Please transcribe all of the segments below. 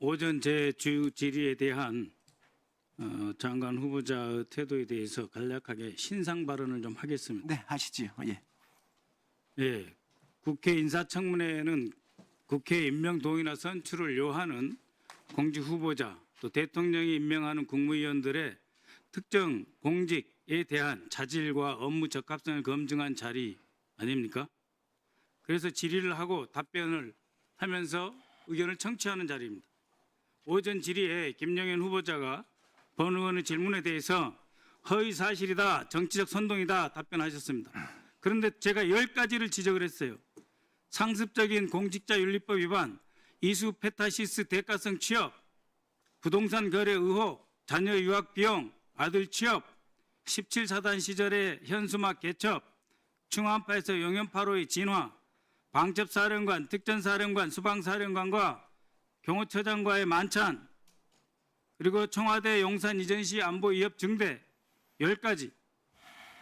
오전 제 주요 질의에 대한 장관 후보자의 태도에 대해서 간략하게 신상 발언을 좀 하겠습니다. 네, 하시지요. 예. 예, 국회 인사청문회는 국회 임명 동의나 선출을 요하는 공직 후보자 또 대통령이 임명하는 국무위원들의 특정 공직에 대한 자질과 업무 적합성을 검증한 자리 아닙니까? 그래서 질의를 하고 답변을 하면서 의견을 청취하는 자리입니다. 오전 질의에 김영현 후보자가 본 의원의 질문에 대해서 허위 사실이다, 정치적 선동이다 답변하셨습니다. 그런데 제가 10가지를 지적을 했어요. 상습적인 공직자윤리법 위반, 이수 페타시스 대가성 취업, 부동산 거래 의혹, 자녀 유학 비용, 아들 취업, 17사단 시절의 현수막 개첩, 충암파에서 영연파로의 진화, 방첩사령관, 특전사령관, 수방사령관과 경호처장과의 만찬, 그리고 청와대 용산 이전 시 안보 위협 증대 10가지.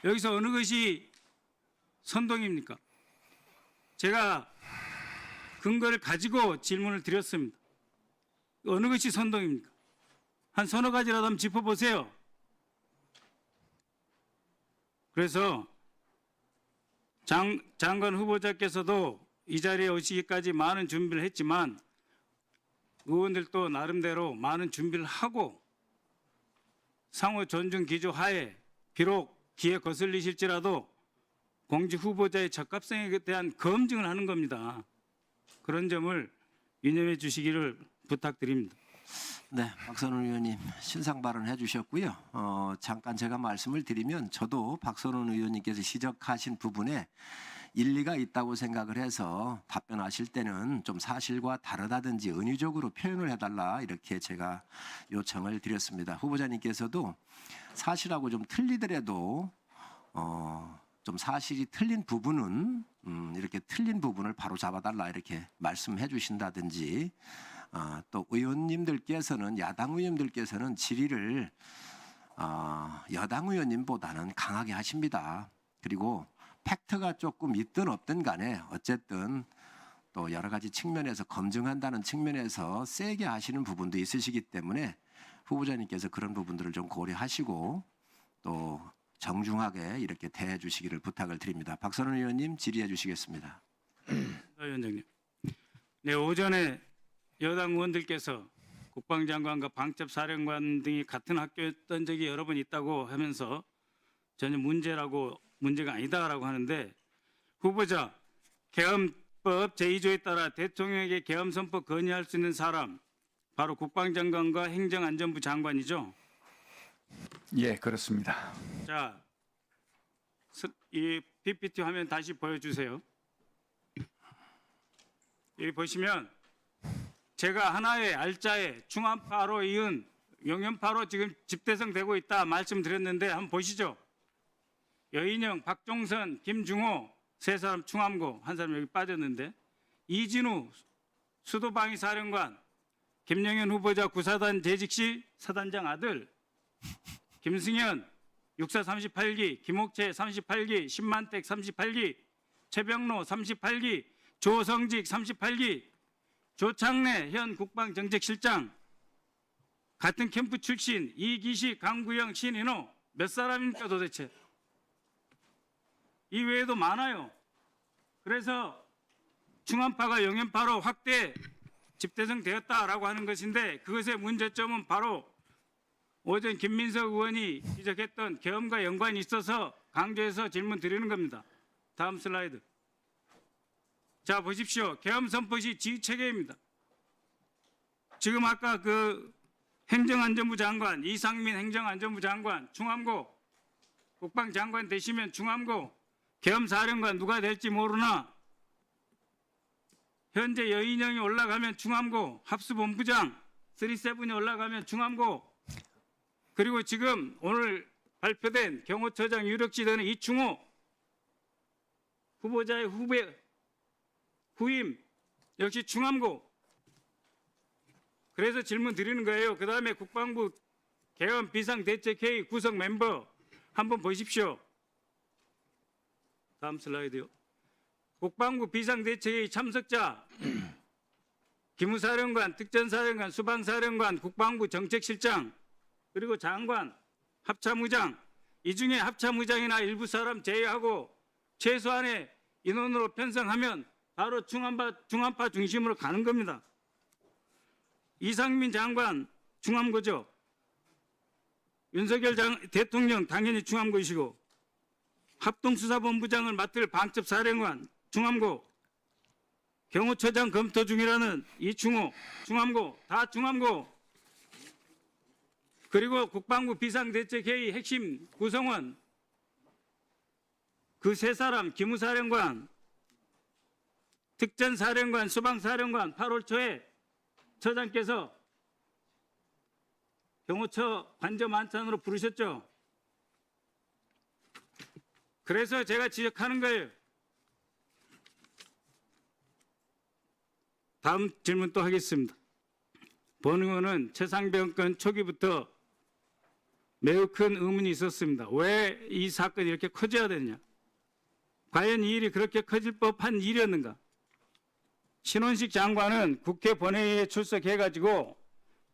여기서 어느 것이 선동입니까? 제가 근거를 가지고 질문을 드렸습니다. 어느 것이 선동입니까? 한 서너 가지라도 한번 짚어보세요. 그래서 장관 후보자께서도 이 자리에 오시기까지 많은 준비를 했지만 의원들도 나름대로 많은 준비를 하고 상호 존중 기조 하에 비록 기에 거슬리실지라도 공직 후보자의 적합성에 대한 검증을 하는 겁니다. 그런 점을 유념해 주시기를 부탁드립니다. 네, 박선원 의원님 신상 발언해 주셨고요. 잠깐 제가 말씀을 드리면 저도 박선원 의원님께서 지적하신 부분에 일리가 있다고 생각을 해서 답변하실 때는 좀 사실과 다르다든지 은유적으로 표현을 해달라 이렇게 제가 요청을 드렸습니다. 후보자님께서도 사실하고 좀 틀리더라도 좀 사실이 틀린 부분은 이렇게 틀린 부분을 바로 잡아달라 이렇게 말씀해 주신다든지 또 의원님들께서는 야당 의원님들께서는 질의를 여당 의원님보다는 강하게 하십니다. 그리고 팩트가 조금 있든 없든 간에 어쨌든 또 여러 가지 측면에서 검증한다는 측면에서 세게 하시는 부분도 있으시기 때문에 후보자님께서 그런 부분들을 좀 고려하시고 또 정중하게 이렇게 대해 주시기를 부탁을 드립니다. 박선원 의원님 질의해 주시겠습니다. 위원장님, 네, 오전에 여당 의원들께서 국방장관과 방첩사령관 등이 같은 학교였던 적이 여러 번 있다고 하면서 전혀 문제가 아니다라고 하는데 후보자 계엄법 제2조에 따라 대통령에게 계엄 선포 건의할 수 있는 사람 바로 국방장관과 행정안전부 장관이죠. 예, 그렇습니다. 자, 이 PPT 화면 다시 보여주세요. 여기 보시면 제가 하나의 알짜에 충암파로 이은 영연파로 지금 집대성 되고 있다 말씀드렸는데 한번 보시죠. 여인영, 박종선, 김중호 세 사람 충암고 한 사람 여기 빠졌는데 이진우 수도방위사령관, 김영현 후보자 구사단 재직 시 사단장 아들, 김승현 육사 38기, 김옥채 38기, 신만택 38기, 최병로 38기, 조성직 38기, 조창래 현 국방정책실장 같은 캠프 출신 이기식, 강구영, 신인호 몇 사람입니까 도대체? 이 외에도 많아요. 그래서 충암파가 영연파로 확대 집대성 되었다라고 하는 것인데 그것의 문제점은 바로 오전 김민석 의원이 지적했던 계엄과 연관이 있어서 강조해서 질문 드리는 겁니다. 다음 슬라이드. 자, 보십시오. 계엄 선포 시 지휘 체계입니다. 지금 아까 그 행정안전부 장관, 이상민 행정안전부 장관, 충암고 국방장관 되시면 충암고 계엄사령관 누가 될지 모르나 현재 여인영이 올라가면 충암고 합수본부장 37이 올라가면 충암고 그리고 지금 오늘 발표된 경호처장 유력지 되는 이충호 후보자의 후임 역시 충암고. 그래서 질문 드리는 거예요. 그 다음에 국방부 계엄 비상대책회의 구성 멤버 한번 보십시오. 다음 슬라이드요. 국방부 비상대책회의 참석자 기무사령관, 특전사령관, 수방사령관, 국방부 정책실장, 그리고 장관, 합참의장, 이 중에 합참의장이나 일부 사람 제외하고 최소한의 인원으로 편성하면 바로 중함파 중심으로 가는 겁니다. 이상민 장관 중함고죠. 윤석열 대통령 당연히 중함고이시고, 합동수사본부장을 맡을 방첩사령관 중함고, 경호처장 검토 중이라는 이충호 중함고, 다 중함고, 그리고 국방부 비상대책회의 핵심 구성원 그 세 사람, 기무사령관, 특전사령관, 수방사령관 8월 초에 처장께서 경호처 관저 만찬으로 부르셨죠. 그래서 제가 지적하는 거예요. 다음 질문 또 하겠습니다. 본 의원은 최상병 건 초기부터 매우 큰 의문이 있었습니다. 왜 이 사건이 이렇게 커져야 되느냐? 과연 이 일이 그렇게 커질 법한 일이었는가? 신원식 장관은 국회 본회의에 출석해가지고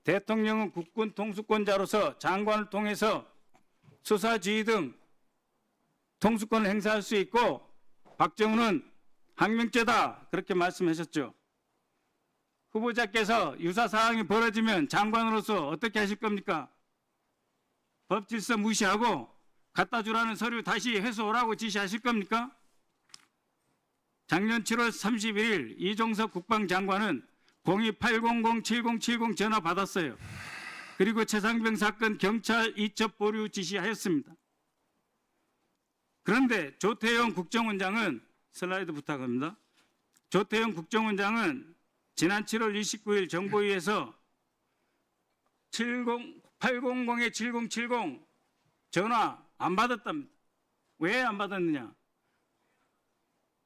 대통령은 국군 통수권자로서 장관을 통해서 수사 지휘 등 통수권을 행사할 수 있고 박정훈은 항명죄다 그렇게 말씀하셨죠. 후보자께서 유사 사항이 벌어지면 장관으로서 어떻게 하실 겁니까? 법 질서 무시하고 갖다 주라는 서류 다시 회수오라고 지시하실 겁니까? 작년 7월 31일 이종석 국방장관은 02-800-7070 전화 받았어요. 그리고 최상병 사건 경찰 이첩 보류 지시하였습니다. 그런데 조태영 국정원장은, 슬라이드 부탁합니다. 조태영 국정원장은 지난 7월 29일 정보위에서 800-7070 전화 안 받았답니다. 왜 안 받았느냐?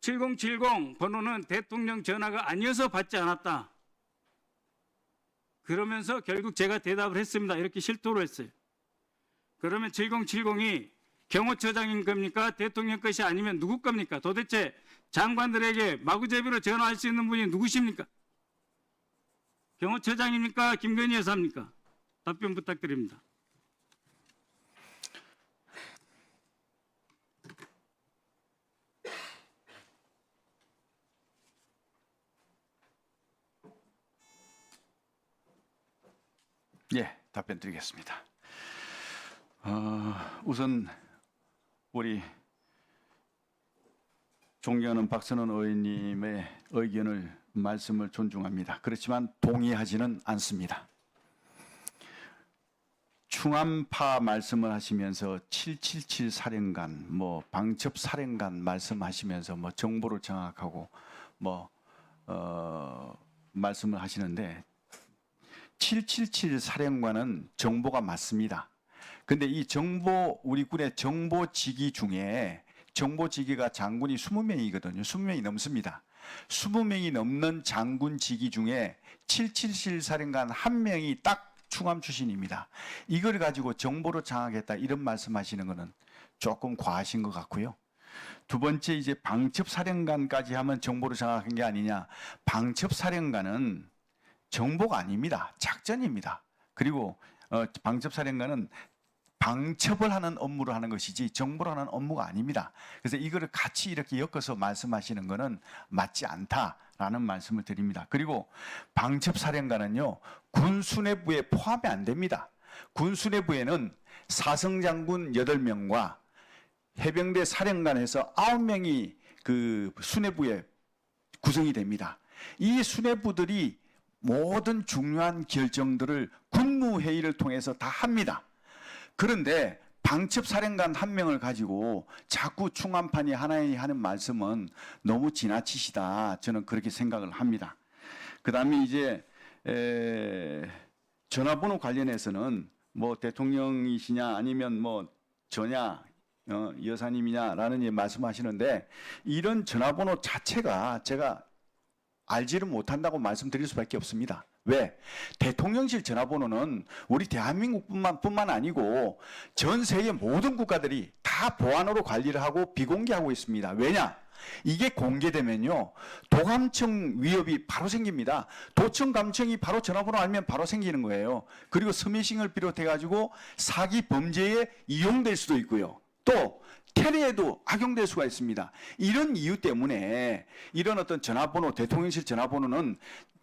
7070 번호는 대통령 전화가 아니어서 받지 않았다. 그러면서 결국 제가 대답을 했습니다. 이렇게 실토를 했어요. 그러면 7070이 경호처장인 겁니까? 대통령 것이 아니면 누구 겁니까? 도대체 장관들에게 마구제비로 전화할 수 있는 분이 누구십니까? 경호처장입니까? 김건희 여사입니까? 답변 부탁드립니다. 예, 답변 드리겠습니다. 우선 우리 존경하는 박선원 의원님의 의견을 말씀을 존중합니다. 그렇지만 동의하지는 않습니다. 충암파 말씀을 하시면서 777 사령관, 방첩 사령관 말씀하시면서 정보를 장악하고 말씀을 하시는데 777 사령관은 정보가 맞습니다. 근데 이 정보, 우리 군의 정보직위 중에 정보직위가 장군이 20명이거든요. 20명이 넘습니다. 20명이 넘는 장군 직위 중에 777 사령관 1명이 딱 충암 출신입니다. 이걸 가지고 정보를 장악했다 이런 말씀하시는 것은 조금 과하신 것 같고요. 두 번째 이제 방첩사령관까지 하면 정보를 장악한 게 아니냐. 방첩사령관은 정보가 아닙니다. 작전입니다. 그리고 방첩사령관은 방첩을 하는 업무를 하는 것이지 정보를 하는 업무가 아닙니다. 그래서 이거를 같이 이렇게 엮어서 말씀하시는 것은 맞지 않다라는 말씀을 드립니다. 그리고 방첩사령관은요, 군 수뇌부에 포함이 안 됩니다. 군 수뇌부에는 사성장군 8명과 해병대 사령관에서 9명이 그 수뇌부에 구성이 됩니다. 이 수뇌부들이 모든 중요한 결정들을 군무회의를 통해서 다 합니다. 그런데 방첩사령관 1명을 가지고 자꾸 충암판이 하나에 하는 말씀은 너무 지나치시다. 저는 그렇게 생각을 합니다. 그 다음에 이제 전화번호 관련해서는 대통령이시냐 아니면 저냐 여사님이냐라는 말씀하시는데 이런 전화번호 자체가 제가 알지를 못한다고 말씀드릴 수밖에 없습니다. 왜? 대통령실 전화번호는 우리 대한민국뿐만 아니고 전 세계 모든 국가들이 다 보안으로 관리를 하고 비공개하고 있습니다. 왜냐? 이게 공개되면요, 도감청 위협이 바로 생깁니다. 도청 감청이 바로 전화번호 알면 바로 생기는 거예요. 그리고 스매싱을 비롯해가지고 사기 범죄에 이용될 수도 있고요. 또 테러에도 악용될 수가 있습니다. 이런 이유 때문에 이런 어떤 전화번호, 대통령실 전화번호는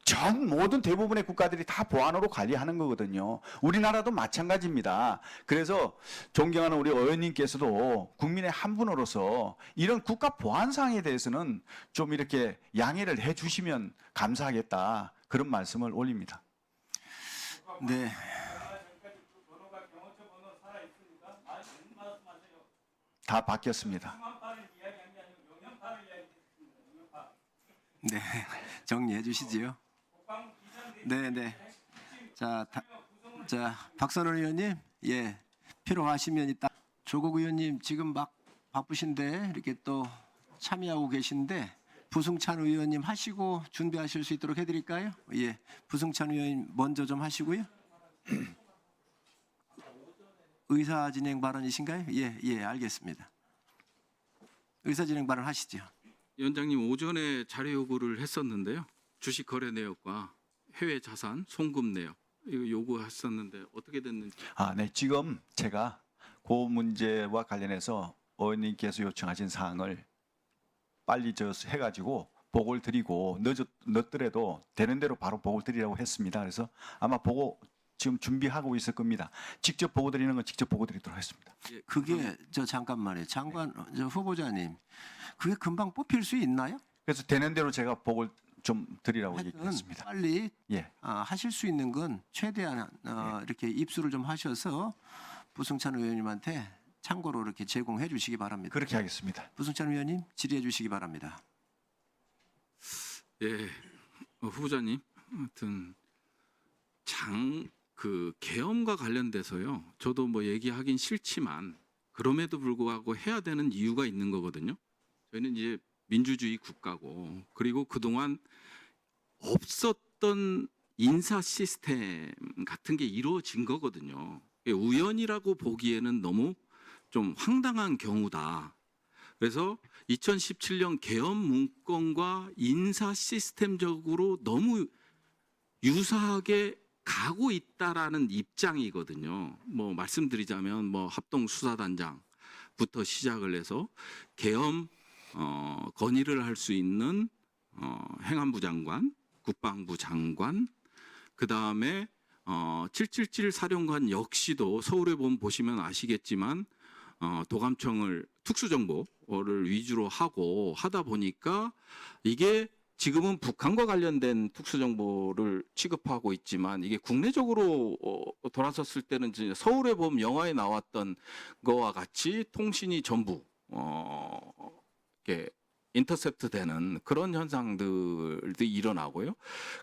전 모든 대부분의 국가들이 다 보안으로 관리하는 거거든요. 우리나라도 마찬가지입니다. 그래서 존경하는 우리 의원님께서도 국민의 한 분으로서 이런 국가 보안상에 대해서는 좀 이렇게 양해를 해 주시면 감사하겠다, 그런 말씀을 올립니다. 네. 다 바뀌었습니다. 네. 정리해 주시지요. 네, 네. 자, 박선원 의원님, 예, 필요하시면 이따 조국 의원님 지금 막 바쁘신데 이렇게 또 참여하고 계신데 부승찬 의원님 하시고 준비하실 수 있도록 해드릴까요? 예, 부승찬 의원님 먼저 좀 하시고요. 의사진행 발언이신가요? 예, 예, 알겠습니다. 의사진행 발언 하시죠. 위원장님, 오전에 자료 요구를 했었는데요. 주식 거래 내역과 해외 자산 송금 내역 이거 요구했었는데 어떻게 됐는지. 네. 지금 제가 그 문제와 관련해서 의원님께서 요청하신 사항을 빨리 해가지고 보고를 드리고 늦더라도 되는 대로 바로 보고를 드리라고 했습니다. 그래서 아마 보고 지금 준비하고 있을 겁니다. 직접 보고 드리는 건 직접 보고 드리도록 하겠습니다. 그게 잠깐만요. 장관 후보자님, 그게 금방 뽑힐 수 있나요? 그래서 되는 대로 제가 보고를 좀 드리라고 하여튼 얘기했습니다. 빨리 예. 하실 수 있는 건 최대한 이렇게 입수를 좀 하셔서 부승찬 의원님한테 참고로 이렇게 제공해 주시기 바랍니다. 그렇게 하겠습니다. 부승찬 의원님 질의해 주시기 바랍니다. 예, 후보자님, 아무튼 계엄과 관련돼서요. 저도 뭐 얘기하긴 싫지만 그럼에도 불구하고 해야 되는 이유가 있는 거거든요. 저희는 이제 민주주의 국가고, 그리고 그동안 없었던 인사 시스템 같은 게 이루어진 거거든요. 우연이라고 보기에는 너무 좀 황당한 경우다. 그래서 2017년 계엄 문건과 인사 시스템적으로 너무 유사하게 가고 있다라는 입장이거든요. 뭐 말씀드리자면 뭐 합동수사단장부터 시작을 해서 계엄 건의를 할 수 있는 행안부 장관, 국방부 장관, 그 다음에 777 사령관 역시도 서울에 보시면 아시겠지만 도감청을 특수정보를 위주로 하고 하다 보니까 이게 지금은 북한과 관련된 특수정보를 취급하고 있지만 이게 국내적으로 돌아섰을 때는 이제 서울에 보면 영화에 나왔던 거와 같이 통신이 전부 이렇게 인터셉트 되는 그런 현상들도 일어나고요.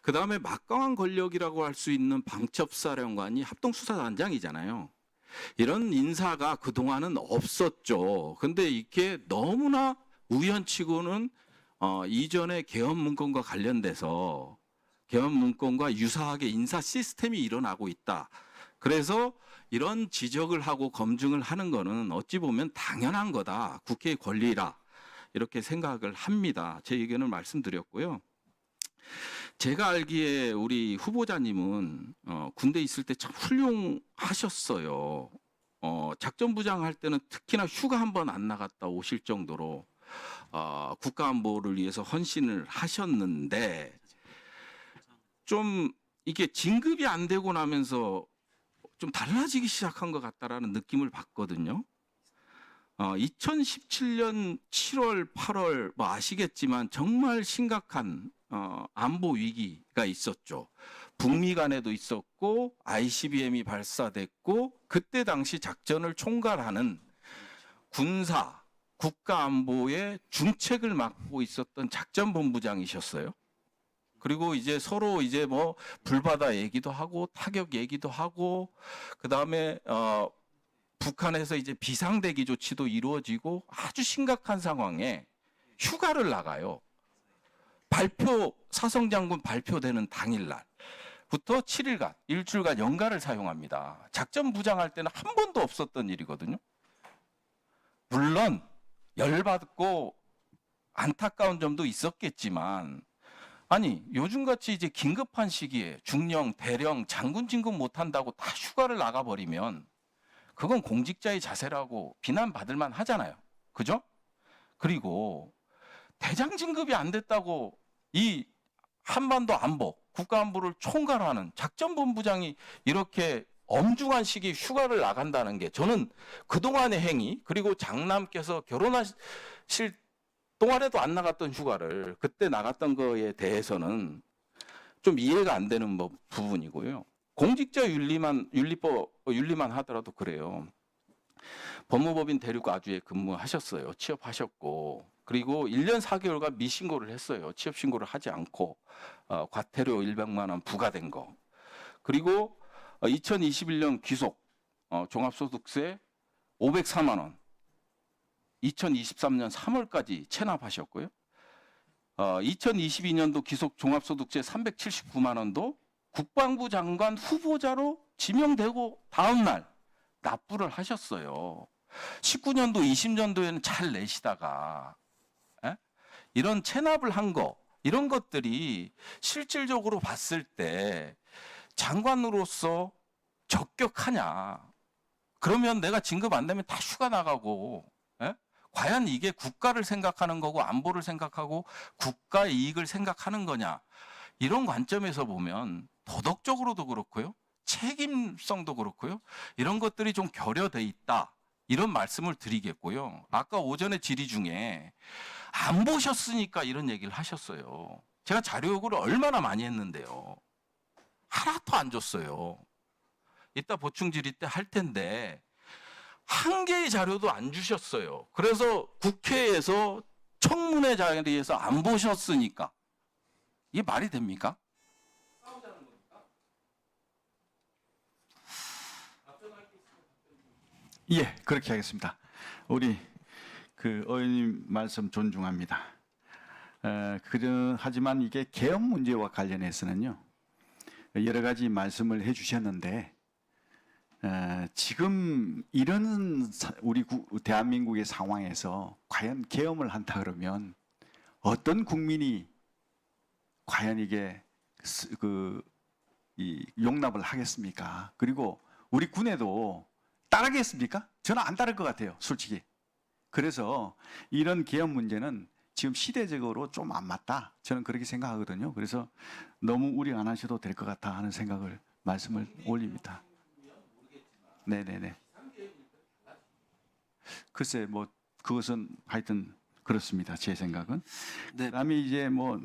그 다음에 막강한 권력이라고 할 수 있는 방첩사령관이 합동수사단장이잖아요. 이런 인사가 그동안은 없었죠. 근데 이게 너무나 우연치고는 이전에 계엄 문건과 관련돼서 계엄 문건과 유사하게 인사 시스템이 일어나고 있다. 그래서 이런 지적을 하고 검증을 하는 거는 어찌 보면 당연한 거다. 국회의 권리라. 이렇게 생각을 합니다. 제 의견을 말씀드렸고요. 제가 알기에 우리 후보자님은 군대 있을 때 참 훌륭하셨어요. 작전부장 할 때는 특히나 휴가 한 번 안 나갔다 오실 정도로 국가안보를 위해서 헌신을 하셨는데 좀 이게 진급이 안 되고 나면서 좀 달라지기 시작한 것 같다라는 느낌을 받거든요. 2017년 7월, 8월 뭐 아시겠지만 정말 심각한 안보 위기가 있었죠. 북미 간에도 있었고 ICBM이 발사됐고 그때 당시 작전을 총괄하는 군사 국가안보의 중책을 맡고 있었던 작전본부장이셨어요. 그리고 이제 서로 이제 뭐 불바다 얘기도 하고 타격 얘기도 하고 그 다음에 북한에서 이제 비상대기 조치도 이루어지고 아주 심각한 상황에 휴가를 나가요. 사성장군 발표되는 당일날부터 7일간, 일주일간 연가를 사용합니다. 작전부장할 때는 한 번도 없었던 일이거든요. 물론 열받고 안타까운 점도 있었겠지만 아니 요즘같이 이제 긴급한 시기에 중령, 대령, 장군 진급 못한다고 다 휴가를 나가버리면 그건 공직자의 자세라고 비난받을 만 하잖아요. 그죠? 그리고 대장 진급이 안 됐다고 이 한반도 안보, 국가안보를 총괄하는 작전본부장이 이렇게 엄중한 시기에 휴가를 나간다는 게 저는 그동안의 행위 그리고 장남께서 결혼하실 동안에도 안 나갔던 휴가를 그때 나갔던 거에 대해서는 좀 이해가 안 되는 부분이고요. 공직자 윤리만 하더라도 그래요. 법무법인 대륙아주에 근무하셨어요. 취업하셨고 그리고 1년 4개월간 미신고를 했어요. 취업 신고를 하지 않고 과태료 100만 원 부과된 거. 그리고 2021년 귀속 종합소득세 504만 원. 2023년 3월까지 체납하셨고요. 2022년도 기속 종합소득세 379만 원도 국방부 장관 후보자로 지명되고 다음 날 납부를 하셨어요. 19년도, 20년도에는 잘 내시다가 이런 체납을 한 거, 이런 것들이 실질적으로 봤을 때 장관으로서 적격하냐? 그러면 내가 진급 안 되면 다 휴가 나가고 과연 이게 국가를 생각하는 거고 안보를 생각하고 국가 이익을 생각하는 거냐? 이런 관점에서 보면 도덕적으로도 그렇고요. 책임성도 그렇고요. 이런 것들이 좀 결여돼 있다. 이런 말씀을 드리겠고요. 아까 오전에 질의 중에 안 보셨으니까 이런 얘기를 하셨어요. 제가 자료 요구를 얼마나 많이 했는데요. 하나도 안 줬어요. 이따 보충 질의 때 할 텐데 한 개의 자료도 안 주셨어요. 그래서 국회에서 청문회 자리에서 안 보셨으니까 이게 말이 됩니까? 예, 그렇게 하겠습니다. 우리 그 의원님 말씀 존중합니다. 하지만 이게 계엄 문제와 관련해서는요, 여러 가지 말씀을 해주셨는데, 지금 이런 우리 대한민국의 상황에서 과연 계엄을 한다 그러면 어떤 국민이 과연 이게 용납을 하겠습니까? 그리고 우리 군에도 따르겠습니까? 저는 안 따를 것 같아요, 솔직히. 그래서 이런 계엄 문제는 지금 시대적으로 좀 안 맞다. 저는 그렇게 생각하거든요. 그래서 너무 우려 안 하셔도 될 것 같다 하는 생각을 말씀을 올립니다. 네네네. 글쎄, 뭐 그것은 하여튼 그렇습니다. 제 생각은. 네. 그다음에 이제 뭐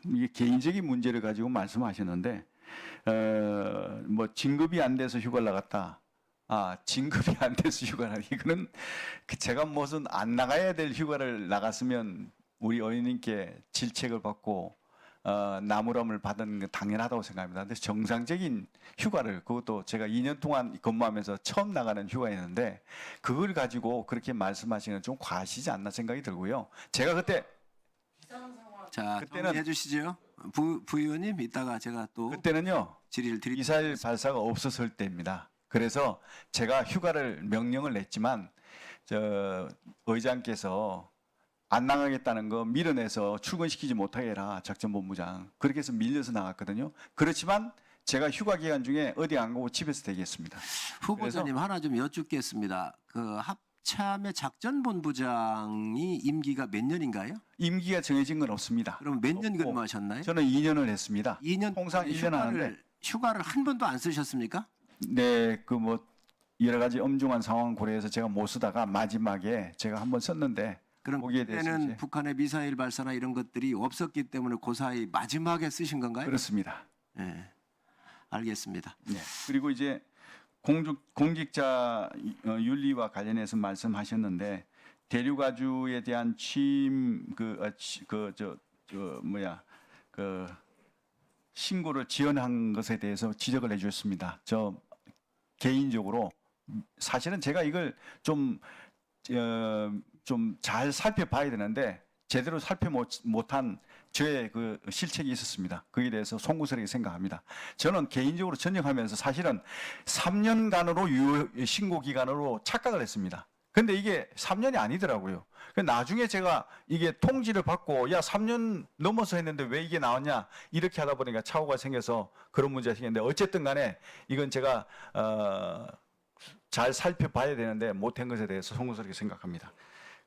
이게 개인적인 문제를 가지고 말씀하셨는데, 뭐 진급이 안 돼서 휴가를 나갔다. 진급이 안 돼서 휴가를 이거는 제가 무슨 안 나가야 될 휴가를 나갔으면 우리 의원님께 질책을 받고 나무람을 받은 게 당연하다고 생각합니다. 근데 정상적인 휴가를 그것도 제가 2년 동안 근무하면서 처음 나가는 휴가였는데 그걸 가지고 그렇게 말씀하시는 건 좀 과하시지 않나 생각이 들고요. 제가 그때 자, 그때는- 정리해 주시죠. 부의원님 이따가 제가 또 그때는요 질의를 드리겠습니다. 미사일 발사가 없었을 때입니다. 그래서 제가 휴가를 명령을 냈지만 의장께서 안 나가겠다는 거 밀어내서 출근시키지 못하게 해라, 작전본부장. 그렇게 해서 밀려서 나갔거든요. 그렇지만 제가 휴가 기간 중에 어디 안 가고 집에서 대기했습니다. 후보자님 하나 좀 여쭙겠습니다. 그 합참의 작전본부장이 임기가 몇 년인가요? 임기가 정해진 건 없습니다. 그럼 몇 년 없고 근무하셨나요? 저는 2년을 했습니다. 2년 통상 1년 하는데 휴가를 한 번도 안 쓰셨습니까? 네, 그 뭐 여러 가지 엄중한 상황 고려해서 제가 못 쓰다가 마지막에 제가 한번 썼는데 그럼 거기에 대해서 그때는 이제 북한의 미사일 발사나 이런 것들이 없었기 때문에 그 사이 마지막에 쓰신 건가요? 그렇습니다. 네, 알겠습니다. 네. 그리고 이제 공직자 윤리와 관련해서 말씀하셨는데 대륙아주에 대한 신고를 지연한 것에 대해서 지적을 해주셨습니다. 저 개인적으로 사실은 제가 이걸 좀 잘 살펴봐야 되는데 제대로 못한 저의 그 실책이 있었습니다. 거기에 대해서 송구스럽게 생각합니다. 저는 개인적으로 전역하면서 사실은 3년간으로 신고 기간으로 착각을 했습니다. 근데 이게 3년이 아니더라고요. 나중에 제가 이게 통지를 받고 야 3년 넘어서 했는데 왜 이게 나왔냐 이렇게 하다 보니까 착오가 생겨서 그런 문제가 생겼는데 어쨌든 간에 이건 제가 잘 살펴봐야 되는데 못한 것에 대해서 송구스럽게 생각합니다.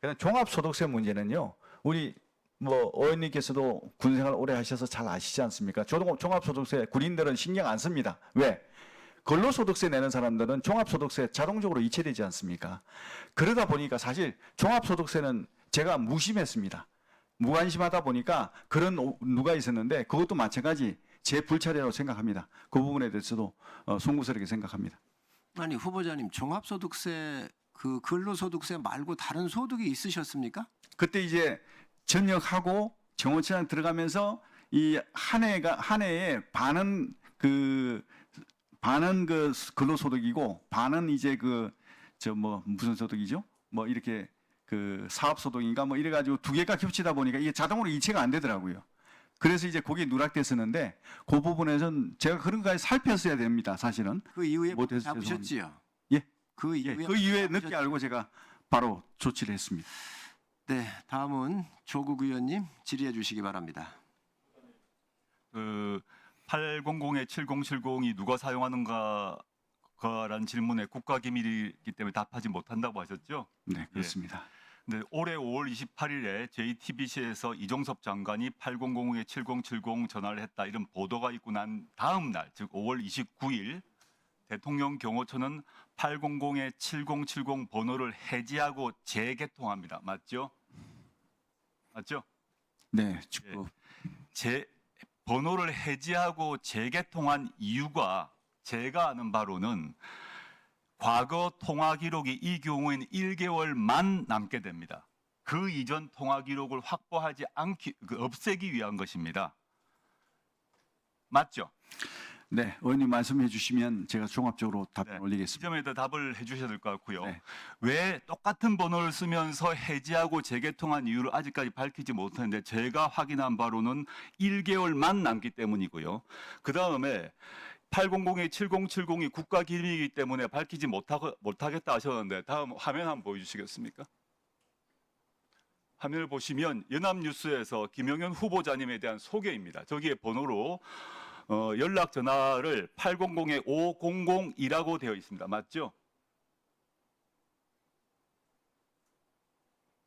그다음 종합소득세 문제는요. 우리 뭐 의원님께서도 군생활 오래 하셔서 잘 아시지 않습니까? 종합소득세 군인들은 신경 안 씁니다. 왜? 근로소득세 내는 사람들은 종합소득세 자동적으로 이체되지 않습니까? 그러다 보니까 사실 종합소득세는 제가 무심했습니다. 무관심하다 보니까 그런 누가 있었는데 그것도 마찬가지 제 불찰이라고 생각합니다. 그 부분에 대해서도 송구스럽게 생각합니다. 아니 후보자님 종합소득세 그 근로소득세 말고 다른 소득이 있으셨습니까? 그때 이제 전역하고 정원청장 들어가면서 이 한 해에 반은 그 근로소득이고 반은 이제 무슨 소득이죠? 뭐 이렇게 그 사업소득인가 뭐 이래가지고 두 개가 겹치다 보니까 이게 자동으로 이체가 안 되더라고요. 그래서 이제 거기에 누락됐었는데 그 부분에서는 제가 그런 거까지 살폈어야 됩니다. 사실은. 그 이후에 못해서 잡으셨지요? 예. 그 이후에 그 이후에 늦게 알고 제가 바로 조치를 했습니다. 네, 다음은 조국 의원님 질의해 주시기 바랍니다. 그 800에 7070이 누가 사용하는가라는 질문에 국가기밀이기 때문에 답하지 못한다고 하셨죠? 네, 그렇습니다. 근데 올해 5월 28일에 JTBC에서 이종섭 장관이 8005에 7070 전화를 했다 이런 보도가 있고 난 다음 날, 즉 5월 29일 대통령 경호처는 800에 7070 번호를 해지하고 재개통합니다. 맞죠? 맞죠? 네, 번호를 해지하고 재개통한 이유가 제가 아는 바로는 과거 통화 기록이 이 경우에는 1개월만 남게 됩니다. 그 이전 통화 기록을 확보하지 없애기 위한 것입니다. 맞죠? 네, 의원님 말씀해 주시면 제가 종합적으로 답변 네, 이 올리겠습니다. 점에 대해 답을 해주셔야 될 것 같고요. 네. 왜 똑같은 번호를 쓰면서 해지하고 재개통한 이유를 아직까지 밝히지 못했는데 제가 확인한 바로는 1개월만 남기 때문이고요. 그 다음에 800에 7070이 국가기밀이기 때문에 밝히지 못하겠다 하셨는데 다음 화면 한번 보여주시겠습니까? 화면을 보시면 연합뉴스에서 김영현 후보자님에 대한 소개입니다. 저기에 번호로 연락 전화를 800에 5002라고 되어 있습니다. 맞죠?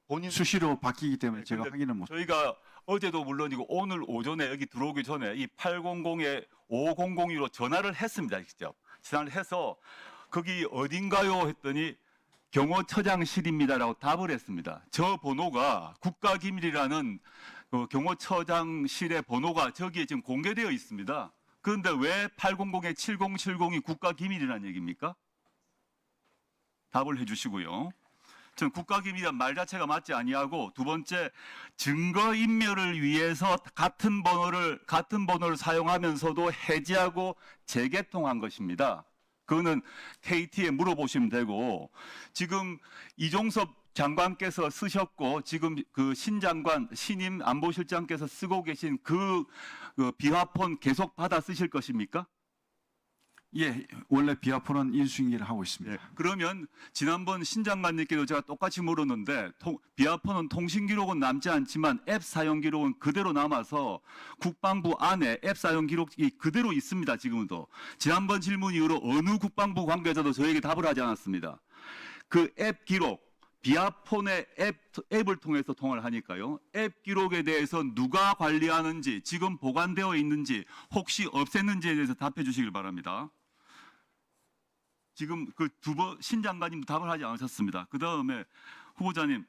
본인 수시로 바뀌기 때문에 제가 근데 확인을 못. 저희가 어제도 물론이고 오늘 오전에 여기 들어오기 전에 이 800에 5002로 전화를 했습니다. 직접 전화를 해서 거기 어딘가요 했더니 경호처장실입니다라고 답을 했습니다. 저 번호가 국가기밀이라는 경호처장실의 번호가 저기에 지금 공개되어 있습니다. 그런데 왜 800에 7070이 국가기밀이라는 얘기입니까? 답을 해주시고요. 전 국가기밀이란 말 자체가 맞지 아니하고 두 번째 증거인멸을 위해서 같은 번호를 사용하면서도 해지하고 재개통한 것입니다. 그거는 KT에 물어보시면 되고 지금 이종섭 장관께서 쓰셨고 지금 그 신임 안보실장께서 쓰고 계신 그 비화폰 계속 받아 쓰실 것입니까? 예, 원래 비화폰은 인수인계를 하고 있습니다. 네, 그러면 지난번 신 장관님께도 제가 똑같이 물었는데 비화폰은 통신 기록은 남지 않지만 앱 사용 기록은 그대로 남아서 국방부 안에 앱 사용 기록이 그대로 있습니다. 지금도. 지난번 질문 이후로 어느 국방부 관계자도 저에게 답을 하지 않았습니다. 그 앱 기록, 비화폰의 앱을 통해서 통화를 하니까요. 앱 기록에 대해서 누가 관리하는지, 지금 보관되어 있는지, 혹시 없앴는지에 대해서 답해 주시길 바랍니다. 지금 그 신 장관님도 답을 하지 않으셨습니다. 그 다음에 후보자님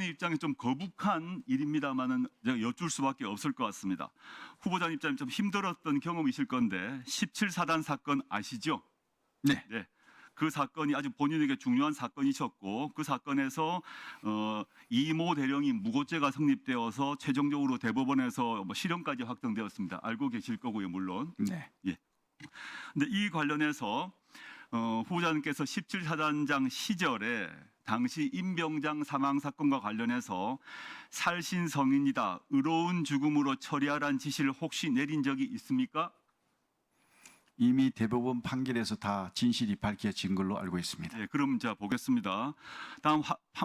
입장에 좀 거북한 일입니다만은 제가 여쭐 수밖에 없을 것 같습니다. 후보자님 입장에 좀 힘들었던 경험이실 건데 17사단 사건 아시죠? 네. 네. 그 사건이 아주 본인에게 중요한 사건이셨고 그 사건에서 이모 대령이 무고죄가 성립되어서 최종적으로 대법원에서 실형까지 확정되었습니다. 알고 계실 거고요, 물론. 네. 예. 근데 이 관련해서 후보자님께서 17사단장 시절에 당시 임병장 사망 사건과 관련해서 살신성인이다, 의로운 죽음으로 처리하라는 지시를 혹시 내린 적이 있습니까? 이미 대법원 판결에서 다 진실이 밝혀진 걸로 알고 있습니다. 네, 그럼 자 보겠습니다. 다음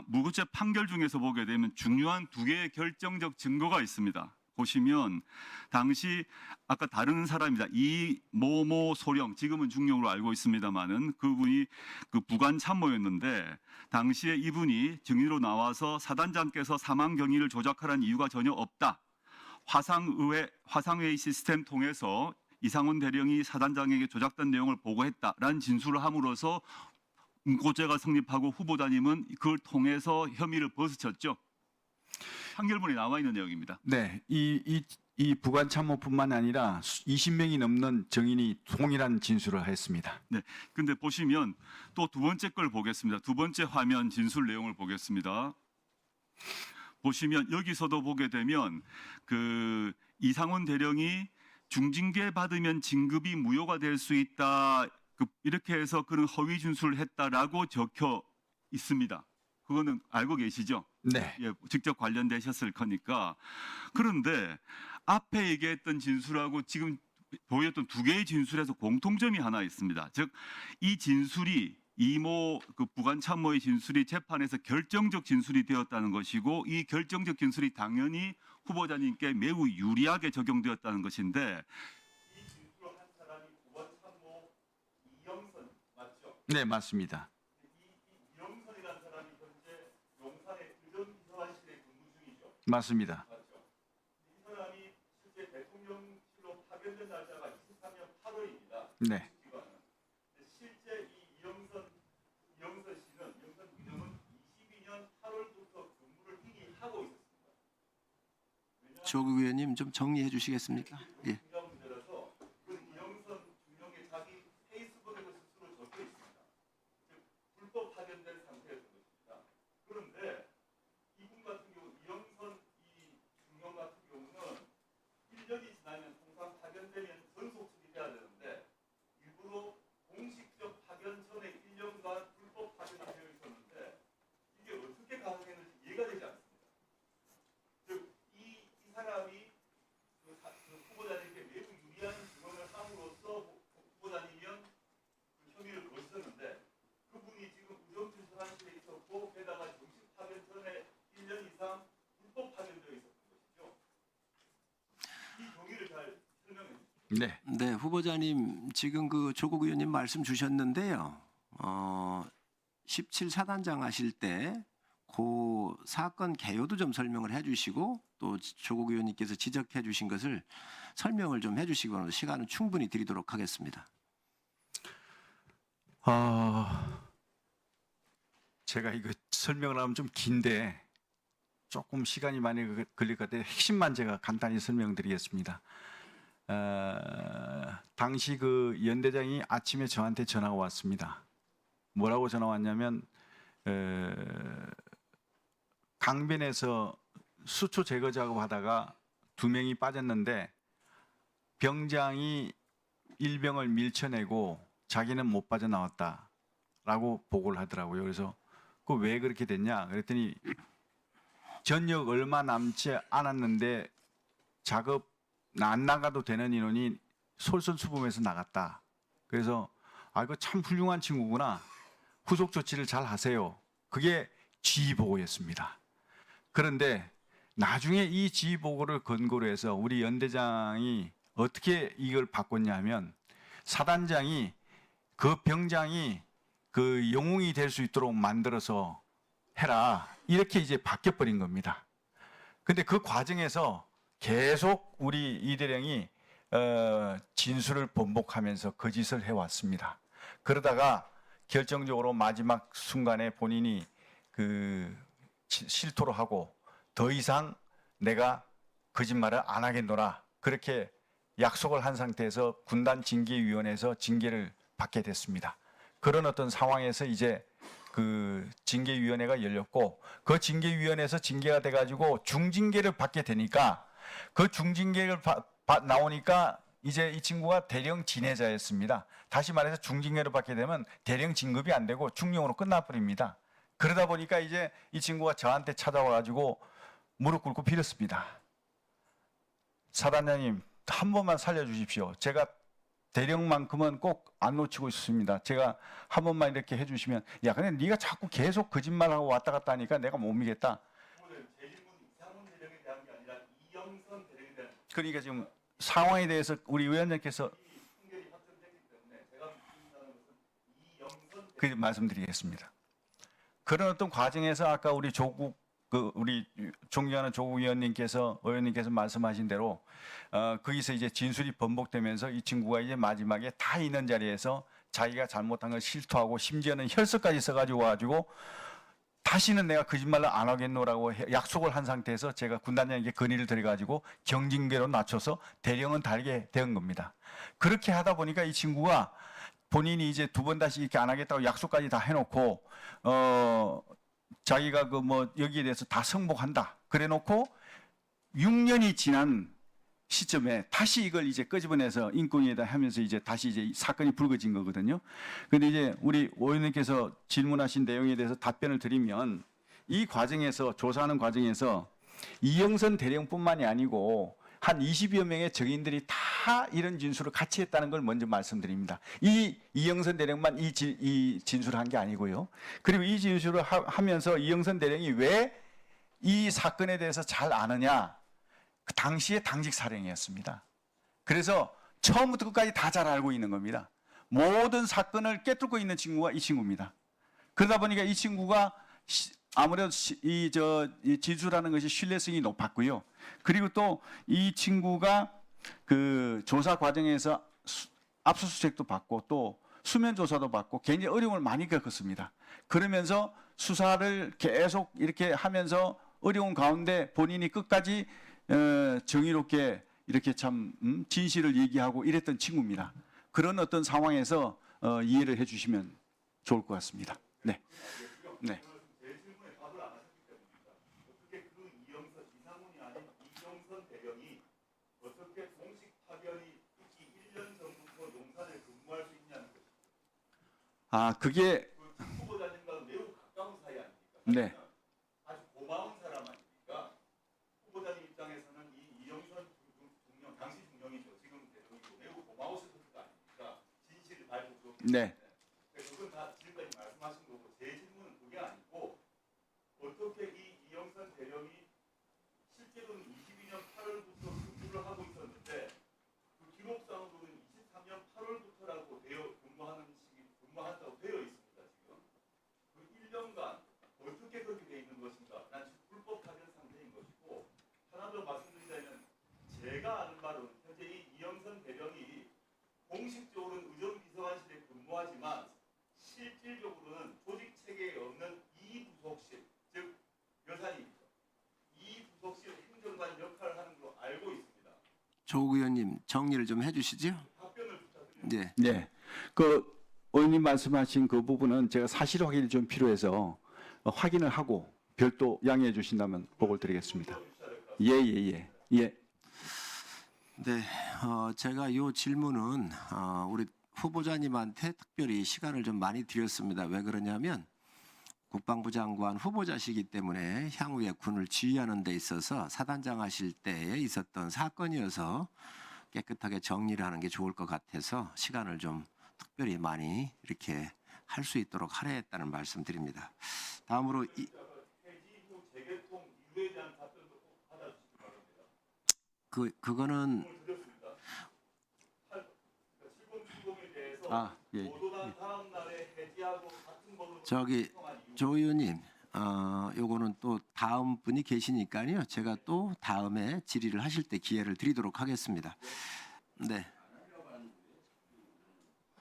무고죄 판결 중에서 보게 되면 중요한 두 개의 결정적 증거가 있습니다. 보시면 당시 아까 다른 사람입니다. 이모모 소령, 지금은 중령으로 알고 있습니다만은 그분이 그 부관 참모였는데 당시에 이분이 증인으로 나와서 사단장께서 사망 경위를 조작하라는 이유가 전혀 없다. 화상회의 시스템 통해서 이상훈 대령이 사단장에게 조작된 내용을 보고했다라는 진술을 함으로써 무고죄가 성립하고 후보자님은 그걸 통해서 혐의를 벗으셨죠. 판결문에 나와 있는 내용입니다. 네, 이 부관 참모뿐만 아니라 20명이 넘는 증인이 동일한 진술을 했습니다. 네, 근데 보시면 또 두 번째 걸 보겠습니다. 두 번째 화면 진술 내용을 보겠습니다. 보시면 여기서도 보게 되면 그 이상훈 대령이 중징계 받으면 진급이 무효가 될 수 있다. 이렇게 해서 그런 허위 진술을 했다라고 적혀 있습니다. 그거는 알고 계시죠? 네. 예, 직접 관련되셨을 거니까. 그런데 앞에 얘기했던 진술하고 지금 보였던 두 개의 진술에서 공통점이 하나 있습니다. 즉, 이 진술이 이모 그 부관 참모의 진술이 재판에서 결정적 진술이 되었다는 것이고 이 결정적 진술이 당연히 후보자님께 매우 유리하게 적용되었다는 것인데 이 진술을 한 사람이 부관 참모 이영선 맞죠? 네, 맞습니다. 이영선이라는 사람이 현재 용산의 의정비서관실에 근무 중이죠. 맞습니다. 맞죠? 이 사람이 실제 대통령실로 파견된 날짜가 23년 8월입니다. 네. 실제 이 이영선 씨는 이영선 의정은 22년 8월부터 근무를 이미 하고 있었습니다. 조국 의원님 좀 정리해 주시겠습니까? 예. 중요한 문제라서 그 이영선 중령의 자기 페이스북에도 스스로 적혀 있습니다. 즉 불법 파견된 상태였던 것입니다. 그런데 이분 같은 경우 이영선 이 중령 같은 경우는 1년이 지나면 통상 파견되면 전속 수리돼야 되는데 일부러 공식적 파견 전에 1년간 불법 파견이 되어 있었는데 이게 어떻게 가능했는지 이해가 되지 않습니다. 즉 이 사람이 그 후보자님께 매우 유리한 증언을 함으로써 후보자님이면 그 혐의를 벗었는데 그분이 지금 의정비서관실에 있었고 게다가 정식 파견 전에 1년 이상 불법 파견되어 있었던 것이죠. 이 경위를 잘 설명해 주십시오. 네. 네, 후보자님 지금 그 조국 의원님 말씀 주셨는데요. 17 사단장 하실 때 그 사건 개요도 좀 설명을 해주시고 또 조국 의원님께서 지적해 주신 것을 설명을 좀 해주시기 바랍니다. 시간은 충분히 드리도록 하겠습니다. 제가 이거 설명을 하면 좀 긴데 조금 시간이 많이 걸릴 것 같아요. 핵심만 제가 간단히 설명드리겠습니다. 당시 그 연대장이 아침에 저한테 전화가 왔습니다. 뭐라고 전화 왔냐면 강변에서 수초 제거 작업하다가 2명이 빠졌는데 병장이 일병을 밀쳐내고 자기는 못 빠져나왔다라고 보고를 하더라고요. 그래서 그 왜 그렇게 됐냐 그랬더니 전역 얼마 남지 않았는데 작업 안 나가도 되는 인원이 솔선수범해서 나갔다. 그래서 이거 참 훌륭한 친구구나. 후속 조치를 잘 하세요. 그게 지휘보고였습니다. 그런데 나중에 이 지휘보고를 근거로 해서 우리 연대장이 어떻게 이걸 바꿨냐면 사단장이 그 병장이 그 영웅이 될 수 있도록 만들어서 해라. 이렇게 이제 바뀌어버린 겁니다. 근데 그 과정에서 계속 우리 이 대령이 진술을 번복하면서 거짓을 해왔습니다. 그러다가 결정적으로 마지막 순간에 본인이 그 실토를 하고 더 이상 내가 거짓말을 안 하겠노라 그렇게 약속을 한 상태에서 군단 징계위원회에서 징계를 받게 됐습니다. 그런 어떤 상황에서 이제 그 징계위원회가 열렸고 그 징계위원회에서 징계가 돼가지고 중징계를 받게 되니까 그 중징계를 나오니까 이제 이 친구가 대령 진해자였습니다. 다시 말해서 중징계를 받게 되면 대령 진급이 안 되고 중령으로 끝나버립니다. 그러다 보니까 이제 이 친구가 저한테 찾아와가지고 무릎 꿇고 빌었습니다. 사단장님 한 번만 살려주십시오. 제가 대령만큼은 꼭 안 놓치고 있습니다. 제가 한 번만 이렇게 해주시면, 야, 근데 네가 자꾸 계속 거짓말하고 왔다 갔다 하니까 내가 못 믿겠다. 그러니까 지금 상황에 대해서 우리 위원장께서 그 말씀드리겠습니다. 그런 어떤 과정에서 아까 우리 우리 존경하는 조국 의원님께서 말씀하신 대로 거기서 이제 진술이 번복되면서 이 친구가 이제 마지막에 다 있는 자리에서 자기가 잘못한 걸 실토하고 심지어는 혈서까지 써가지고 다시는 내가 거짓말을 안 하겠노라고 약속을 한 상태에서 제가 군단장에게 건의를 드려가지고 경징계로 낮춰서 대령은 달게 된 겁니다. 그렇게 하다 보니까 이 친구가 본인이 이제 두 번 다시 이렇게 안 하겠다고 약속까지 다 해놓고 자기가 그 뭐 여기에 대해서 다 승복한다. 그래놓고 6년이 지난 시점에 다시 이걸 이제 끄집어내서 인권위에다 하면서 이제 다시 이제 사건이 불거진 거거든요. 근데 이제 우리 오 의원님께서 질문하신 내용에 대해서 답변을 드리면 이 과정에서 조사하는 과정에서 이영선 대령뿐만이 아니고 한 20여 명의 정인들이 다 이런 진술을 같이 했다는 걸 먼저 말씀드립니다. 이영선 대령만 이 진술을 한 게 아니고요. 그리고 이 진술을 하면서 이영선 대령이 왜 이 사건에 대해서 잘 아느냐? 그 당시에 당직 사령이었습니다. 그래서 처음부터 끝까지 다 잘 알고 있는 겁니다. 모든 사건을 꿰뚫고 있는 친구가 이 친구입니다. 그러다 보니까 이 친구가 아무래도 이 진술하는 것이 신뢰성이 높았고요. 그리고 또 이 친구가 그 조사 과정에서 압수수색도 받고 또 수면 조사도 받고 굉장히 어려움을 많이 겪었습니다. 그러면서 수사를 계속 이렇게 하면서 어려운 가운데 본인이 끝까지 정의롭게 이렇게 참 진실을 얘기하고 이랬던 친구입니다. 그런 어떤 상황에서 이해를 해주시면 좋을 것 같습니다. 네. 네. 아, 그게 후보자님과 매우 가까운 사이 아닙니까? 네. 아주 고마운 사람 아닙니까? 후보자님 입장에서는 이 이영선 중령, 당시 중령이죠. 지금 대통령이고 매우 고마우실 것 아닙니까? 진실을 밝히고. 네. 그건 다 지금까지 말씀하신 거고 제 질문은 그게 아니고 어떻게 이 이영선 대령이 실제로는 22년 8월부터 근무를 하고 있었는데 그 기록상으로는 23년 8월부터라고 근무한다고 되어 있습니다. 지금 그 1년간 어떻게 그렇게 되어 있는 것인가? 난 지금 불법 파견 상태인 것이고 하나 더 말씀드리자면 제가 아는 바로는 현재 이 이영선 대령이 공식적으로는 의정비서관실에 근무하지만 실질적으로는 조직 체계에 없는 이부속실, 즉 여사님이죠. 이부속실 행정관 역할을 하는 걸로 알고 있습니다. 조국 의원님 정리를 좀 해주시죠. 답변을 부탁드립니다. 네. 네. 그 의원님 말씀하신 그 부분은 제가 사실 확인이 좀 필요해서 확인을 하고 별도 양해해 주신다면 보고를 드리겠습니다. 예. 네, 제가 이 질문은 우리 후보자님한테 특별히 시간을 좀 많이 드렸습니다. 왜 그러냐면 국방부 장관 후보자시기 때문에 향후에 군을 지휘하는 데 있어서 사단장 하실 때에 있었던 사건이어서 깨끗하게 정리를 하는 게 좋을 것 같아서 시간을 좀 특별히 많이 이렇게 할 수 있도록 하려 했다는 말씀드립니다. 다음으로 그거는 저기 조 의원님, 요거는 또 다음 분이 계시니까요. 제가 또 다음에 질의를 하실 때 기회를 드리도록 하겠습니다. 네.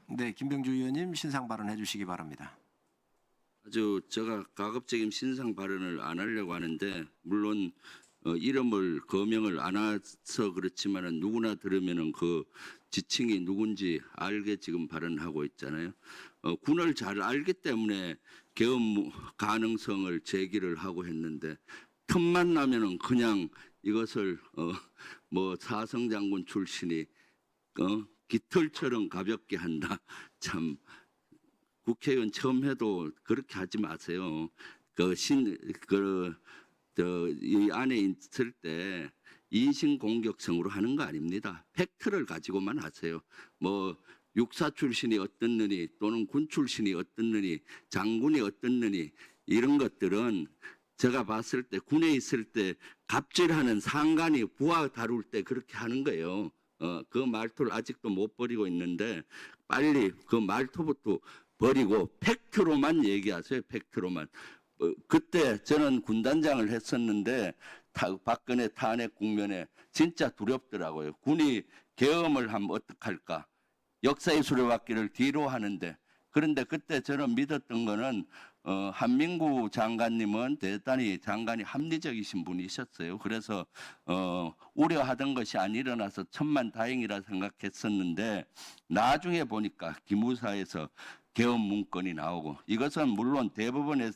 네, 김병주 의원님 신상 발언해 주시기 바랍니다. 아주 제가 가급적인 신상 발언을 안 하려고 하는데 물론 이름을 거명을 안 해서 그렇지만은 누구나 들으면은 그 지칭이 누군지 알게 지금 발언하고 있잖아요. 군을 잘 알기 때문에 계엄 가능성을 제기를 하고 했는데 틈만 나면은 그냥 이것을 뭐 사성장군 출신이 깃털처럼 가볍게 한다. 참 국회의원 처음 해도 그렇게 하지 마세요. 이 안에 있을 때 인신공격성으로 하는 거 아닙니다. 팩트를 가지고만 하세요. 뭐 육사 출신이 어떻느니 또는 군 출신이 어떻느니 장군이 어떻느니 이런 것들은 제가 봤을 때 군에 있을 때 갑질하는 상관이 부하 다룰 때 그렇게 하는 거예요. 그 말투를 아직도 못 버리고 있는데 빨리 그 말투부터 버리고 팩트로만 얘기하세요. 팩트로만. 그때 저는 군단장을 했었는데 박근혜 탄핵 국면에 진짜 두렵더라고요. 군이 계엄을 하면 어떡할까. 역사의 수레바퀴를 뒤로 하는데 그런데 그때 저는 믿었던 거는 한민구 장관님은 대단히 장관이 합리적이신 분이셨어요. 그래서 우려하던 것이 안 일어나서 천만다행이라 생각했었는데 나중에 보니까 기무사에서 계엄 문건이 나오고 이것은 물론 대법원의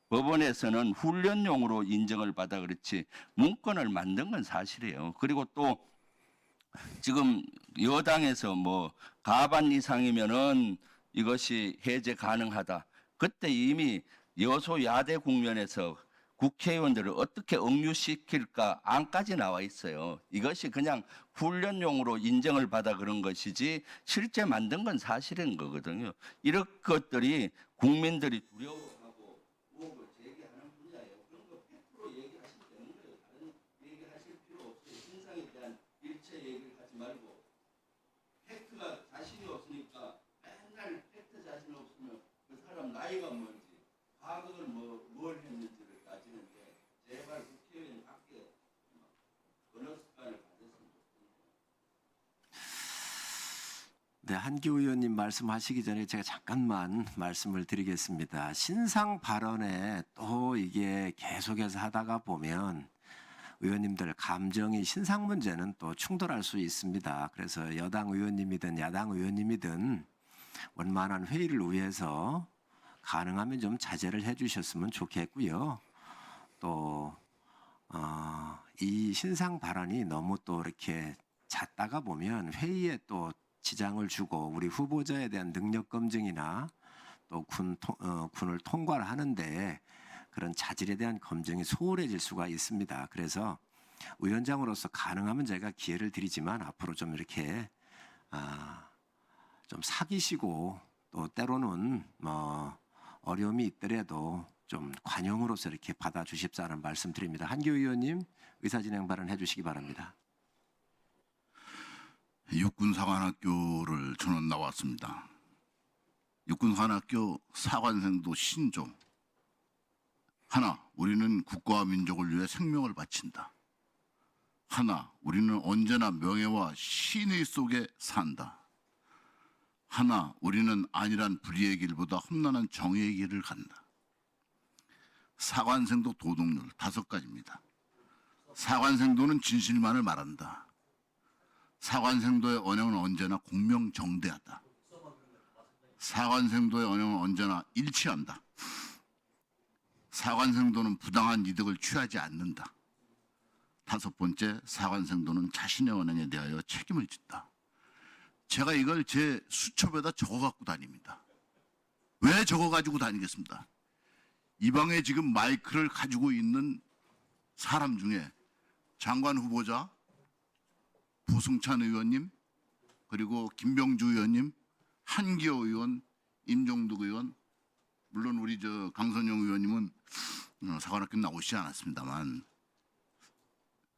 법원에서는 훈련용으로 인정을 받아 그렇지 문건을 만든 건 사실이에요. 그리고 또 지금 여당에서 뭐 가반 이상이면은 이것이 해제 가능하다. 그때 이미 여소야대 국면에서 국회의원들을 어떻게 억류시킬까 안까지 나와 있어요. 이것이 그냥 훈련용으로 인정을 받아 그런 것이지 실제 만든 건 사실인 거거든요. 이런 것들이 국민들이 두려워하고 의혹을 제기하는 분야예요. 그런 거 100% 얘기하시면 되는 거예요. 다른 얘기하실 필요 없어요. 신상에 대한 일체 얘기를 하지 말고 팩트가 자신이 없으니까 맨날 팩트 자신 없으면 그 사람 나이가 뭔지 과거를 뭘 했는지를 따지는데 제발 국회의원 밖에 언어 습관을 가졌으면 좋겠네요. 네, 한기호 의원님 말씀하시기 전에 제가 잠깐만 말씀을 드리겠습니다. 신상 발언에 또 이게 계속해서 하다가 보면 의원님들 감정이 신상 문제는 또 충돌할 수 있습니다. 그래서 여당 의원님이든 야당 의원님이든 원만한 회의를 위해서 가능하면 좀 자제를 해주셨으면 좋겠고요. 또 이 신상 발언이 너무 또 이렇게 잦다가 보면 회의에 또 지장을 주고 우리 후보자에 대한 능력 검증이나 또 군을 통과를 하는데 그런 자질에 대한 검증이 소홀해질 수가 있습니다. 그래서 위원장으로서 가능하면 제가 기회를 드리지만 앞으로 좀 이렇게 좀 사귀시고 또 때로는 뭐 어려움이 있더라도 좀 관용으로서 이렇게 받아주십사는 말씀드립니다. 한기호 의원님 의사진행 발언해 주시기 바랍니다. 육군사관학교를 저는 나왔습니다. 육군사관학교 사관생도 신조. 하나, 우리는 국가와 민족을 위해 생명을 바친다. 하나, 우리는 언제나 명예와 신의 속에 산다. 하나, 우리는 안일한 불의의 길보다 험난한 정의의 길을 간다. 사관생도 도덕률 5가지입니다. 사관생도는 진실만을 말한다. 사관생도의 언행은 언제나 공명정대하다. 사관생도의 언행은 언제나 일치한다. 사관생도는 부당한 이득을 취하지 않는다. 5번째, 사관생도는 자신의 언행에 대하여 책임을 진다. 제가 이걸 제 수첩에다 적어 갖고 다닙니다. 왜 적어 가지고 다니겠습니다? 이 방에 지금 마이크를 가지고 있는 사람 중에 장관 후보자 부승찬 의원님, 그리고 김병주 의원님, 한기호 의원, 임종득 의원, 물론 우리 강선영 의원님은 사관학교 나오시지 않았습니다만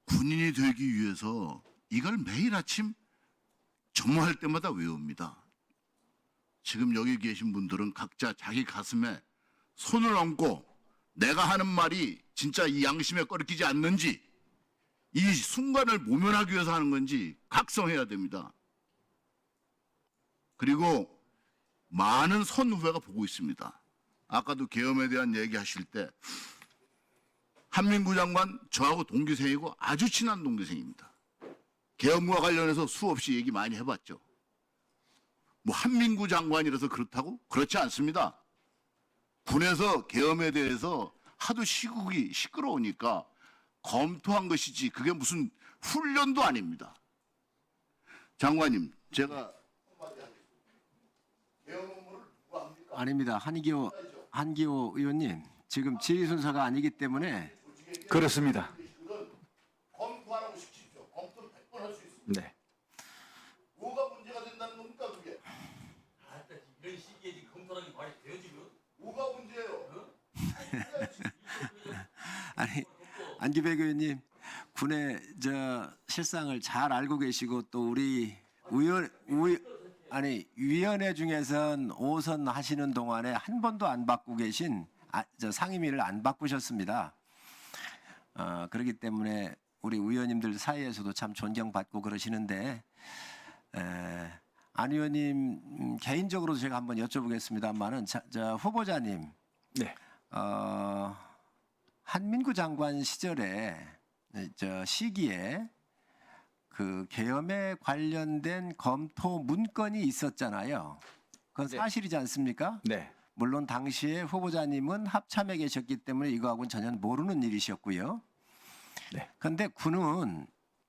군인이 되기 위해서 이걸 매일 아침 점호할 때마다 외웁니다. 지금 여기 계신 분들은 각자 자기 가슴에 손을 얹고 내가 하는 말이 진짜 이 양심에 꺼리끼지 않는지 이 순간을 모면하기 위해서 하는 건지 각성해야 됩니다. 그리고 많은 선후배가 보고 있습니다. 아까도 계엄에 대한 얘기하실 때 한민구 장관 저하고 동기생이고 아주 친한 동기생입니다. 계엄과 관련해서 수없이 얘기 많이 해봤죠. 뭐 한민구 장관이라서 그렇다고? 그렇지 않습니다. 군에서 계엄에 대해서 하도 시국이 시끄러우니까 검토한 것이지 그게 무슨 훈련도 아닙니다. 장관님, 제가 아닙니다. 한기호 의원님 지금 질의 순서가 아니기 때문에 그렇습니다. 네. 뭐가 문제가 된다는 겁니까 그게? 이런 시기에 지금 검토라는 게 말이 돼요 지금? 뭐가 문제예요? 아니 안규백 의원님 군의 실상을 잘 알고 계시고 또 우리 위원회 중에선 5선 하시는 동안에 한 번도 안 바꾸고 계신 상임위를 안 바꾸셨습니다. 그렇기 때문에 우리 의원님들 사이에서도 참 존경받고 그러시는데 안 의원님 개인적으로 제가 한번 여쭤보겠습니다만은 후보자님 네. 한민구 장관 시절에 시기에 그 계엄에 관련된 검토 문건이 있었잖아요. 그건 네. 사실이지 않습니까? 네. 물론 당시에 후보자님은 합참에 계셨기 때문에 이거하고는 전혀 모르는 일이셨고요. 네. 그런데 군은